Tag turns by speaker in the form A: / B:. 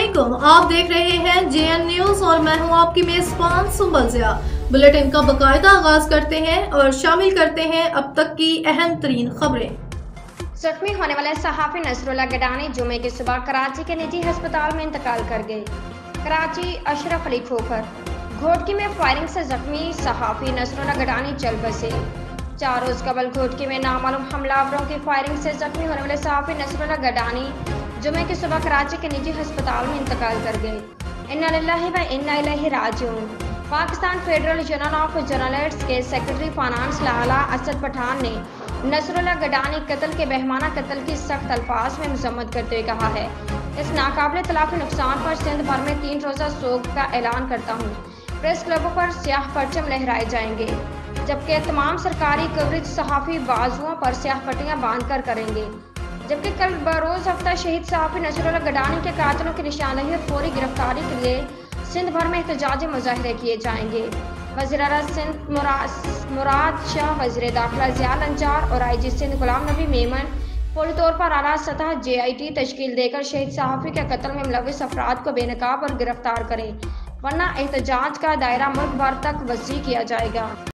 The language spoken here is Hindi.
A: अस्सलामुअलैकुम, आप देख रहे हैं जेएन न्यूज और मैं हूं आपकी मेजबान सुंबल ज़िया। बुलेटिन का बाकायदा आगाज करते हैं और शामिल करते हैं अब तक की अहम तरीन खबरें।
B: जख्मी होने वाले सहाफी नसरुल्लाह गडानी जुमे की सुबह कराची के निजी अस्पताल में इंतकाल कर गए। कराची अशरफ अली खोखर घोटकी में फायरिंग से जख्मी सहाफी नसरुल्लाह गडानी चल बसे। 4 रोज कबल घोटकी में नामालूम हमलावरों की फायरिंग से जख्मी होने वाले सहाफी नसरुल्लाह गडानी जुमे की सुबह कराची के निजी अस्पताल में इंतकाल कर गए। इन्ना लिल्लाहि व इन्ना इलैहि राजिऊन। Pakistan federal union of journalists के सेक्रेटरी फाइनेंस लाला असद पठान ने नसरुल्लाह गडानी कत्ल के बेहमाना कत्ल की सख्त अल्फाज में मजम्मत करते हुए कहा है, इस नाकाबिले तलाफी नुकसान पर सिंध भर में 3 रोज़ा सोग का ऐलान करता हूँ। प्रेस क्लबों पर स्याह परचम लहराए जाएंगे, जबकि तमाम सरकारी कवरेज सहाफ़ी बाजुओं पर स्याह पट्टियाँ बांध कर करेंगे। जबकि कल बरोज़ हफ्ता शहीद सहाफ़ी नसरुल्लाह गडानी के कातिलों की निशानदेही और फौरी गिरफ्तारी के लिए सिंध भर में एहतजाजी मुजाहरे किए जाएंगे। वज़ीर-ए-आला सिंध मुराद शाह, वज़ीर दाखिला ज़िया लंचार और IG सिंध गुलाम नबी मेमन फौरी तौर पर आला सतह JIT तश्कील देकर शहीद सहाफ़ी के कत्ल में मुलव्विस अफराद को बेनकाब और गिरफ्तार करें, वरना एहतजाज का दायरा मुल्क भर तक वसी किया जाएगा।